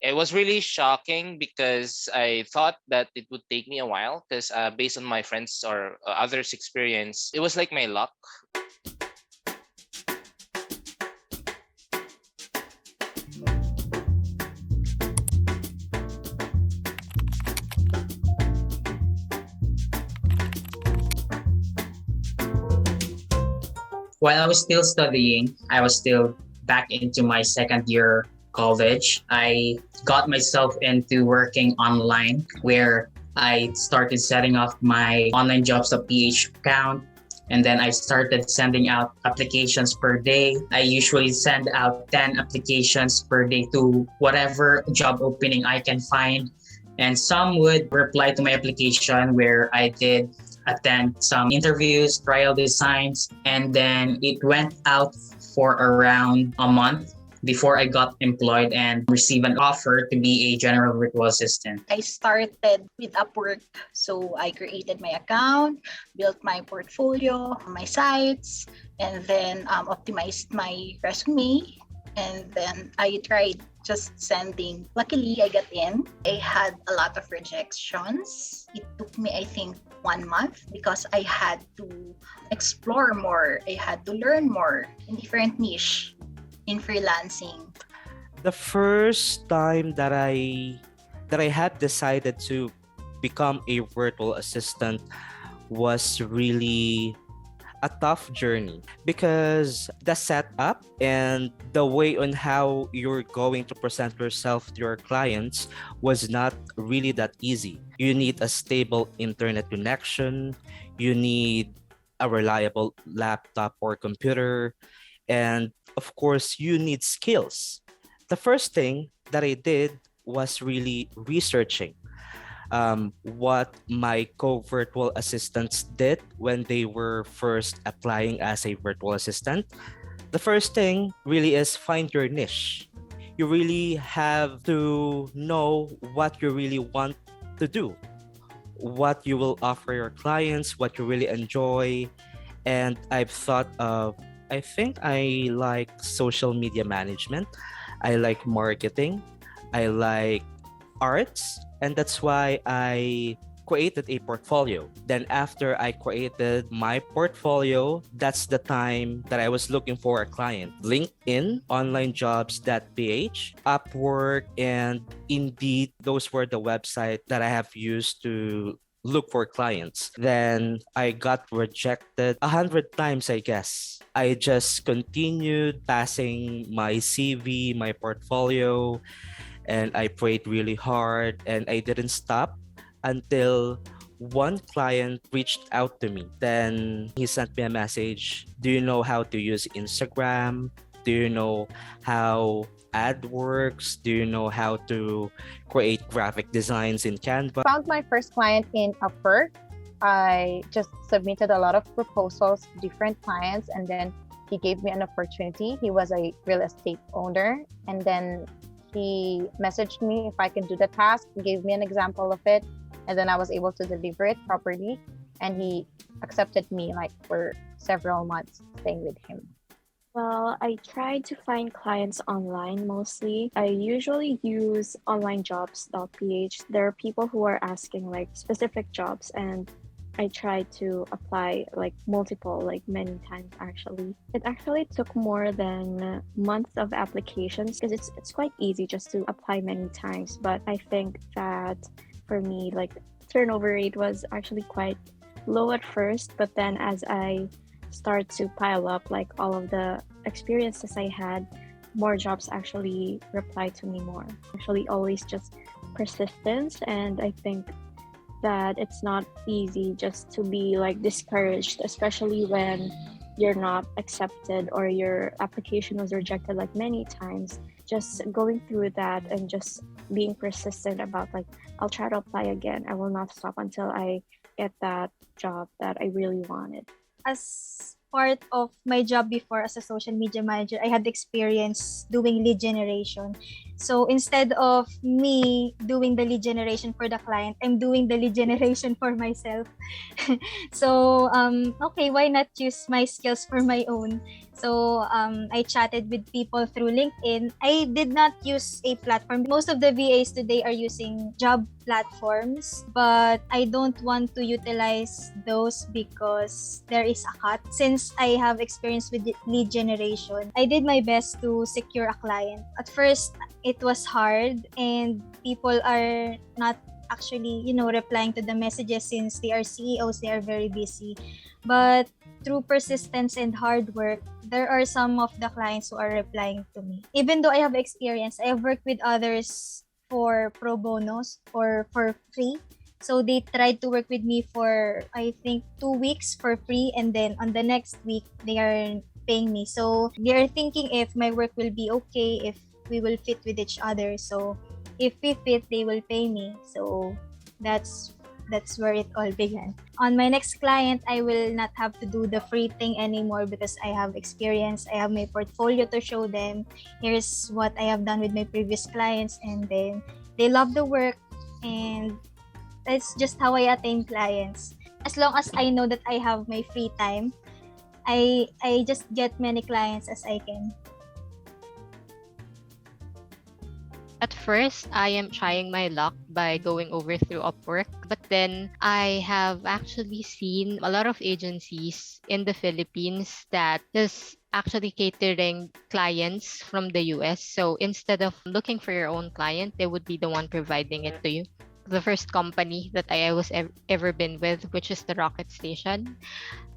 It was really shocking because I thought that it would take me a while because based on my friends or others' experience, it was like my luck. While I was still studying, I was still back into my second year college. I got myself into working online where I started setting up my online jobs.ph account. And then I started sending out applications per day. I usually send out 10 applications per day to whatever job opening I can find. And some would reply to my application where I did attend some interviews, trial designs, and then it went out for around a month before I got employed and received an offer to be a general virtual assistant. I started with Upwork. So I created my account, built my portfolio, my sites, and then optimized my resume. And then I tried just sending. Luckily, I got in. I had a lot of rejections. It took me, I think, 1 month because I had to explore more. I had to learn more in different niche in freelancing. The first time that I had decided to become a virtual assistant was really a tough journey because the setup and the way on how you're going to present yourself to your clients was not really that easy. You need a stable internet connection, you need a reliable laptop or computer, and of course, you need skills. The first thing that I did was really researching what my co-virtual assistants did when they were first applying as a virtual assistant. The first thing really is find your niche. You really have to know what you really want to do, what you will offer your clients, what you really enjoy. And I've thought of, I think I like social media management, I like marketing, I like arts, and that's why I created a portfolio. Then after I created my portfolio, that's the time that I was looking for a client. LinkedIn, onlinejobs.ph, Upwork, and Indeed, those were the website that I have used to look for clients. Then I got rejected 100 times, I guess. I just continued passing my CV, my portfolio, and I prayed really hard and I didn't stop until one client reached out to me. Then he sent me a message. Do you know how to use Instagram? Do you know how ad works? Do you know how to create graphic designs in Canva? Found my first client in Upwork. I just submitted a lot of proposals to different clients, and then he gave me an opportunity. He was a real estate owner, and then he messaged me if I can do the task, gave me an example of it, and then I was able to deliver it properly. And he accepted me like for several months staying with him. Well, I tried to find clients online mostly. I usually use onlinejobs.ph. There are people who are asking like specific jobs, and I tried to apply like multiple, like many times actually. It actually took more than months of applications because it's quite easy just to apply many times. But I think that for me, like turnover rate was actually quite low at first, but then as I start to pile up like all of the experiences I had, more jobs actually reply to me more. Actually always just persistence, and I think that it's not easy just to be like discouraged, especially when you're not accepted or your application was rejected like many times. Just going through that and just being persistent about like, I'll try to apply again. I will not stop until I get that job that I really wanted. As part of my job before as a social media manager, I had experience doing lead generation. So instead of me doing the lead generation for the client, I'm doing the lead generation for myself. So okay, why not use my skills for my own? So I chatted with people through LinkedIn. I did not use a platform. Most of the VAs today are using job platforms, but I don't want to utilize those because there is a cut. Since I have experience with lead generation, I did my best to secure a client. At first, it was hard and people are not actually, replying to the messages since they are CEOs, they are very busy. But through persistence and hard work, there are some of the clients who are replying to me. Even though I have experience, I have worked with others for pro bonos or for free. So they tried to work with me for, I think, 2 weeks for free. And then on the next week, they are paying me. So they are thinking if my work will be okay, if we will fit with each other. So if we fit, they will pay me. So that's where it all began. On my next client, I will not have to do the free thing anymore because I have experience. I have my portfolio to show them. Here's what I have done with my previous clients, and then they love the work, and that's just how I attain clients. As long as I know that I have my free time, I just get many clients as I can. At first, I am trying my luck by going over through Upwork, but then I have actually seen a lot of agencies in the Philippines that is actually catering clients from the US. So instead of looking for your own client, they would be the one providing it to you. The first company that I was ever been with, which is the Rocket Station.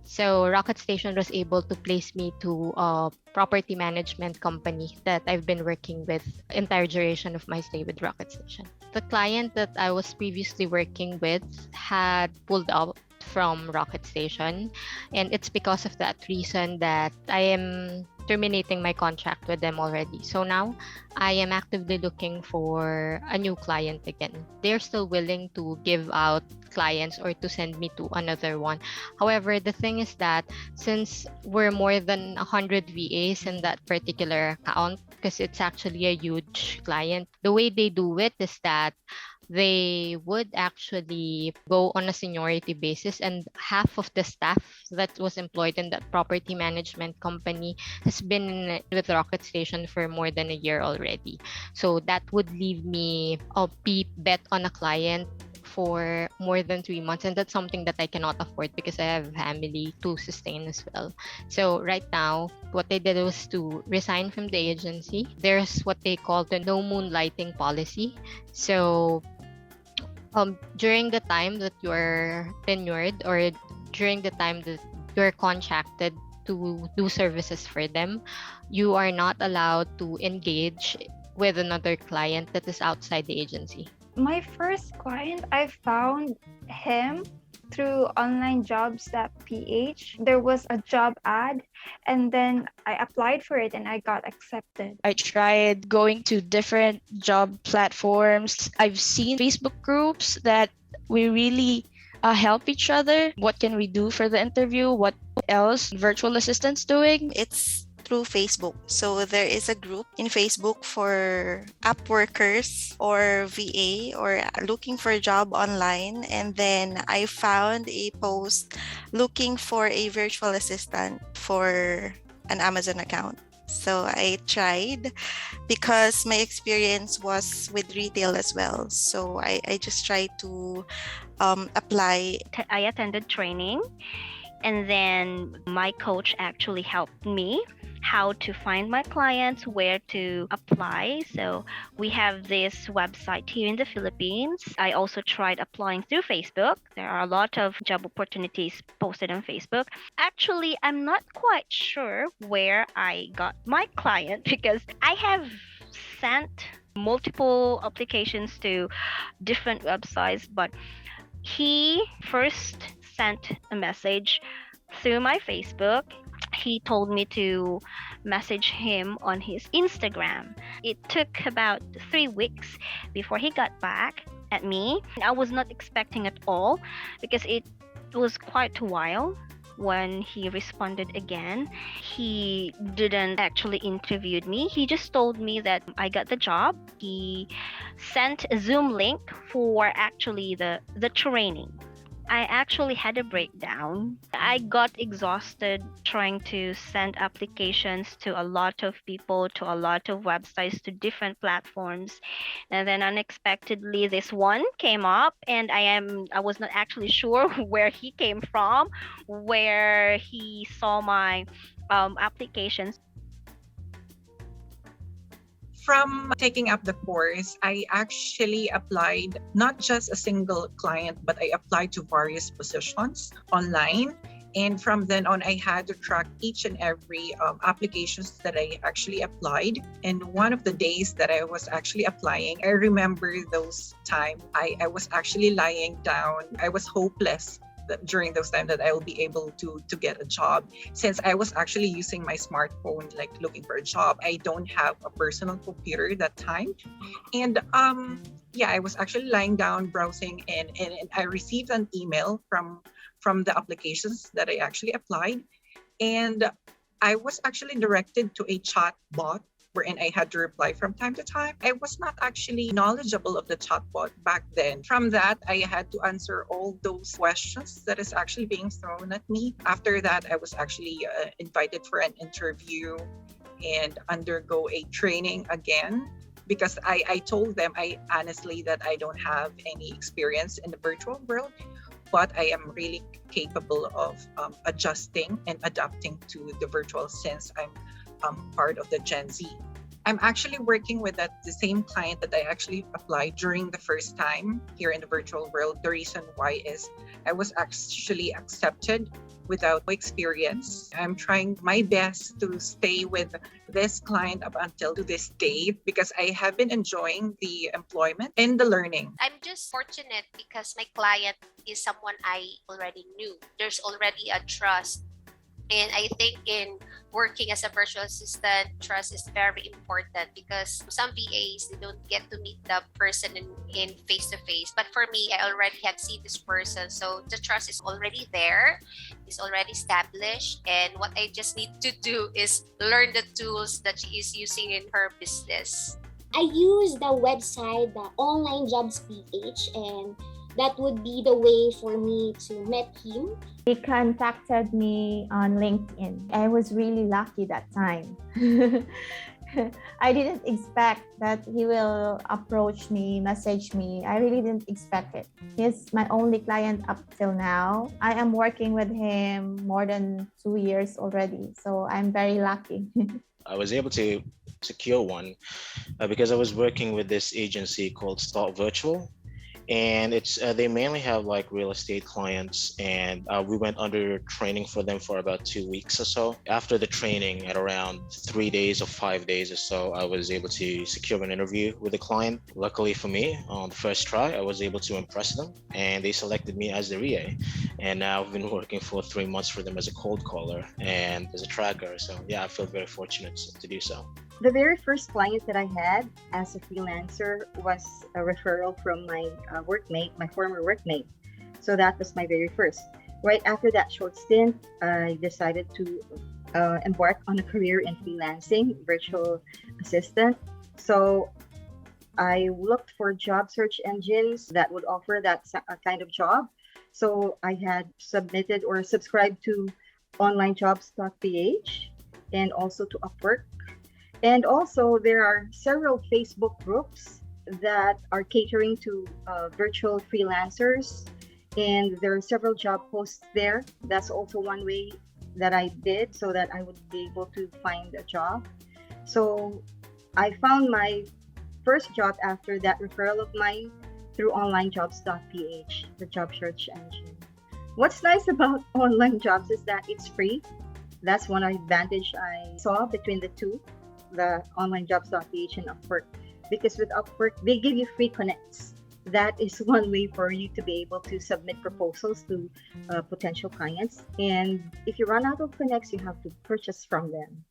So Rocket Station was able to place me to a property management company that I've been working with entire duration of my stay with Rocket Station. The client that I was previously working with had pulled out from Rocket Station, and it's because of that reason that I am terminating my contract with them already. So now I am actively looking for a new client again. They're still willing to give out clients or to send me to another one. However, the thing is that since we're more than 100 VAs in that particular account, because it's actually a huge client, the way they do it is that they would actually go on a seniority basis, and half of the staff that was employed in that property management company has been with Rocket Station for more than a year already. So that would leave me be bet on a client for more than 3 months, and that's something that I cannot afford because I have family to sustain as well. So right now, what I did was to resign from the agency. There's what they call the no moonlighting policy. So during the time that you're tenured or during the time that you're contracted to do services for them, you are not allowed to engage with another client that is outside the agency. My first client, I found him through onlinejobs.ph. There was a job ad, and then I applied for it and I got accepted. I tried going to different job platforms. I've seen Facebook groups that we really help each other. What can we do for the interview? What else virtual assistants doing? It's through Facebook. So there is a group in Facebook for app workers or VA or looking for a job online. And then I found a post looking for a virtual assistant for an Amazon account. So I tried because my experience was with retail as well. So I just tried to apply. I attended training, and then my coach actually helped me how to find my clients, where to apply. So we have this website here in the Philippines. I also tried applying through Facebook. There are a lot of job opportunities posted on Facebook. Actually, I'm not quite sure where I got my client because I have sent multiple applications to different websites, but he first sent a message through my Facebook. He told me to message him on his Instagram. It took about 3 weeks before he got back at me. I was not expecting at all because it was quite a while when he responded again. He didn't actually interview me. He just told me that I got the job. He sent a Zoom link for actually the training. I actually had a breakdown. I got exhausted trying to send applications to a lot of people, to a lot of websites, to different platforms. And then unexpectedly this one came up, and I was not actually sure where he came from, where he saw my applications. From taking up the course, I actually applied not just a single client, but I applied to various positions online. And from then on, I had to track each and every applications that I actually applied. And one of the days that I was actually applying, I remember those times I was actually lying down. I was hopeless during those times that I will be able to get a job. Since I was actually using my smartphone, like looking for a job, I don't have a personal computer that time. And I was actually lying down browsing, and I received an email from the applications that I actually applied. And I was actually directed to a chat bot wherein I had to reply from time to time. I was not actually knowledgeable of the chatbot back then. From that, I had to answer all those questions that is actually being thrown at me. After that, I was actually invited for an interview and undergo a training again, because I told them honestly that I don't have any experience in the virtual world, but I am really capable of adjusting and adapting to the virtual, since I'm part of the Gen Z. I'm actually working with the same client that I actually applied during the first time here in the virtual world. The reason why is I was actually accepted without experience. I'm trying my best to stay with this client up until to this date, because I have been enjoying the employment and the learning. I'm just fortunate because my client is someone I already knew. There's already a trust. And I think in working as a virtual assistant, trust is very important, because some VAs, they don't get to meet the person in face-to-face. But for me, I already have seen this person. So the trust is already there, is already established. And what I just need to do is learn the tools that she is using in her business. I use the website, the Online Jobs PH, and that would be the way for me to meet him. He contacted me on LinkedIn. I was really lucky that time. I didn't expect that he will approach me, message me. I really didn't expect it. He's my only client up till now. I am working with him more than 2 years already, so I'm very lucky. I was able to secure one because I was working with this agency called Start Virtual. And it's they mainly have like real estate clients, and we went under training for them for about 2 weeks or so. After the training, at around 3 days or 5 days or so, I was able to secure an interview with the client. Luckily for me, on the first try, I was able to impress them, and they selected me as their EA. And now I've been working for 3 months for them as a cold caller and as a tracker. So yeah, I feel very fortunate to do so. The very first client that I had as a freelancer was a referral from my workmate, my former workmate. So that was my very first. Right after that short stint, I decided to embark on a career in freelancing, virtual assistant. So I looked for job search engines that would offer that kind of job. So I had submitted or subscribed to onlinejobs.ph and also to Upwork. And also, there are several Facebook groups that are catering to virtual freelancers, and there are several job posts there. That's also one way that I did so that I would be able to find a job. So I found my first job after that referral of mine through onlinejobs.ph, the job search engine. What's nice about online jobs is that it's free. That's one advantage I saw between the two, the onlinejobs.ph and Upwork, because with Upwork they give you free connects. That is one way for you to be able to submit proposals to potential clients, and if you run out of connects, you have to purchase from them.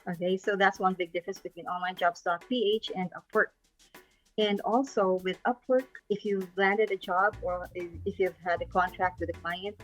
Okay, so that's one big difference between onlinejobs.ph and Upwork. And also with Upwork, if you've landed a job or if you've had a contract with a client,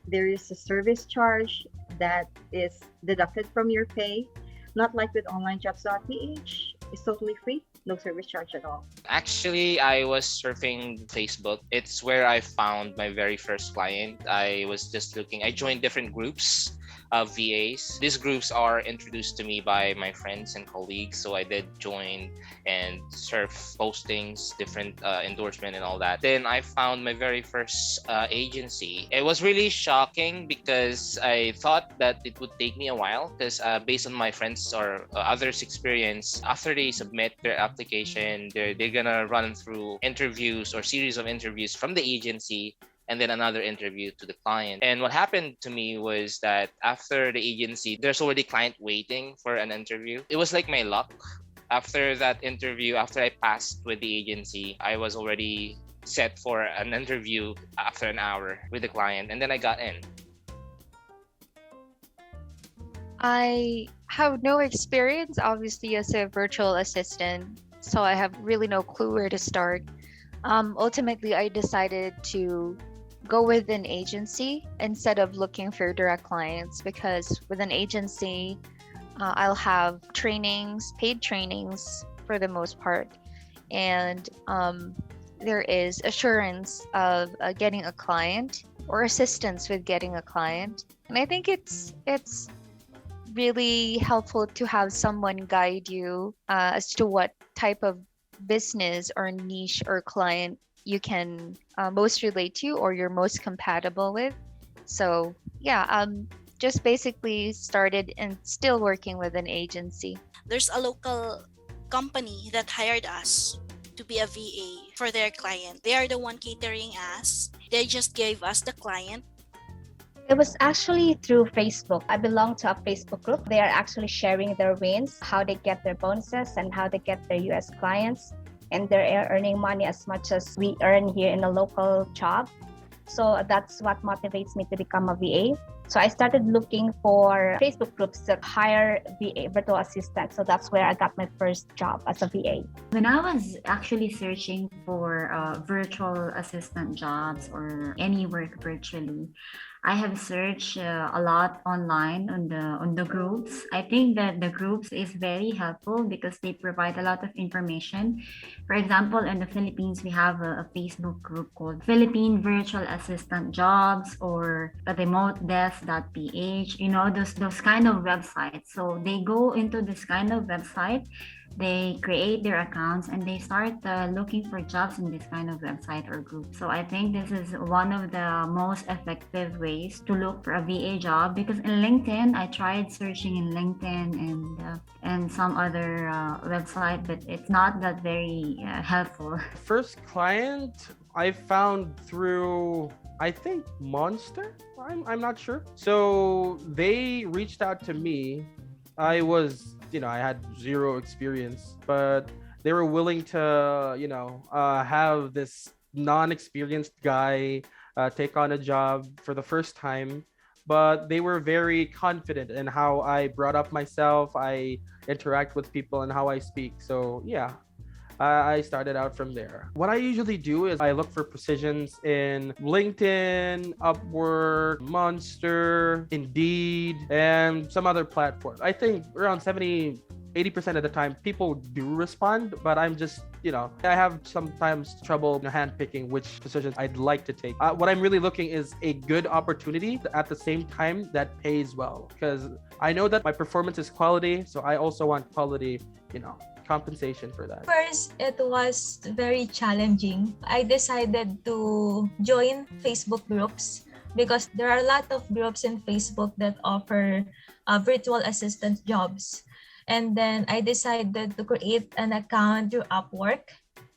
there is a service charge that is deducted from your pay. Not like with onlinejobs.ph, it's totally free. no service charge at all. Actually, I was surfing Facebook. It's where I found my very first client. I was just looking, I joined different groups of VAs. These groups are introduced to me by my friends and colleagues. So I did join and surf postings, different endorsement and all that. Then I found my very first agency. It was really shocking because I thought that it would take me a while because based on my friends or others' experience, after they submit their application, they're gonna run through interviews or series of interviews from the agency and then another interview to the client. And what happened to me was that after the agency, there's already client waiting for an interview. It was like my luck. After that interview, after I passed with the agency, I was already set for an interview after an hour with the client, and then I got in. I have no experience, obviously, as a virtual assistant, so I have really no clue where to start. Ultimately, I decided to go with an agency instead of looking for direct clients because with an agency, I'll have trainings, paid trainings for the most part, and there is assurance of getting a client or assistance with getting a client. And I think it's really helpful to have someone guide you as to what type of business or niche or client you can most relate to or you're most compatible with. So yeah, just basically started and still working with an agency. There's a local company that hired us to be a VA for their client. They are the one catering us. They just gave us the client. It was actually through Facebook. I belong to a Facebook group. They are actually sharing their wins, how they get their bonuses and how they get their US clients. And they're earning money as much as we earn here in a local job. So that's what motivates me to become a VA. So I started looking for Facebook groups that hire VA, virtual assistants. So that's where I got my first job as a VA. When I was actually searching for virtual assistant jobs or any work virtually, I have searched a lot online on the groups. I think that the groups is very helpful because they provide a lot of information. For example, in the Philippines, we have a Facebook group called Philippine Virtual Assistant Jobs or remotedesk.ph, you know, those kind of websites. So they go into this kind of website, they create their accounts and they start looking for jobs in this kind of website or group. So I think this is one of the most effective ways to look for a VA job because in LinkedIn, I tried searching in LinkedIn and some other website, but it's not that very helpful. First client I found through, I think, Monster? I'm not sure. So they reached out to me. I had zero experience, but they were willing to, have this non-experienced guy take on a job for the first time. But they were very confident in how I brought up myself, I interact with people, and how I speak. So yeah, I started out from there. What I usually do is I look for positions in LinkedIn, Upwork, Monster, Indeed, and some other platforms. I think around 80% of the time people do respond, but I'm just, I have sometimes trouble handpicking which positions I'd like to take. What I'm really looking is a good opportunity at the same time that pays well, because I know that my performance is quality, so I also want quality, compensation for that. First, it was very challenging. I decided to join Facebook groups because there are a lot of groups in Facebook that offer virtual assistant jobs. And then I decided to create an account through Upwork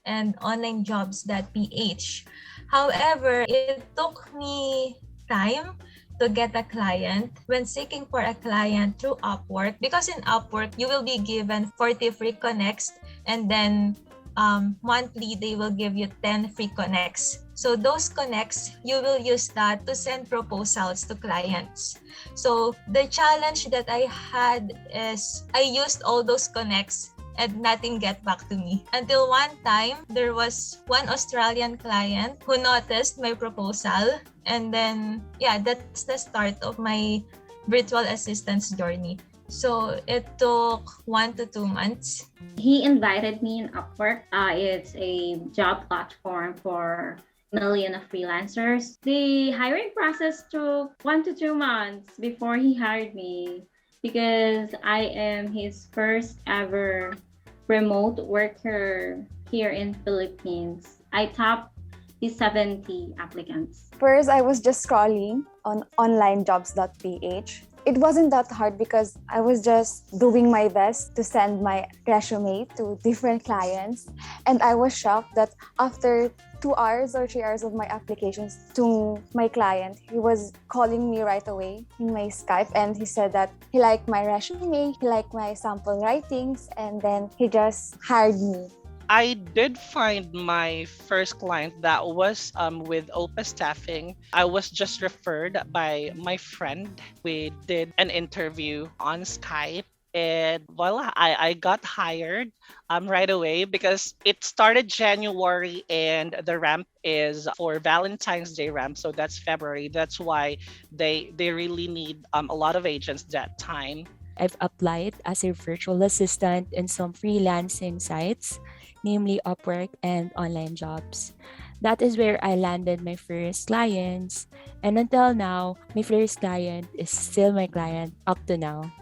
and onlinejobs.ph. However, it took me time to get a client when seeking for a client through Upwork, because in Upwork you will be given 40 free connects and then monthly they will give you 10 free connects. So those connects, you will use that to send proposals to clients. So the challenge that I had is I used all those connects and nothing get back to me. Until one time, there was one Australian client who noticed my proposal. And then, that's the start of my virtual assistance journey. So it took 1 to 2 months. He invited me in Upwork. It's a job platform for million of freelancers. The hiring process took 1 to 2 months before he hired me because I am his first ever remote worker here in Philippines. I topped the 70 applicants. First, I was just scrolling on onlinejobs.ph. It wasn't that hard because I was just doing my best to send my resume to different clients. And I was shocked that after 2 hours or 3 hours of my applications to my client, he was calling me right away in my Skype and he said that he liked my resume, he liked my sample writings, and then he just hired me. I did find my first client that was with Opa Staffing. I was just referred by my friend. We did an interview on Skype and voila, I got hired right away because it started January and the ramp is for Valentine's Day ramp. So that's February. That's why they really need a lot of agents that time. I've applied as a virtual assistant in some freelancing sites, namely Upwork and online jobs. That is where I landed my first clients, and until now, my first client is still my client up to now.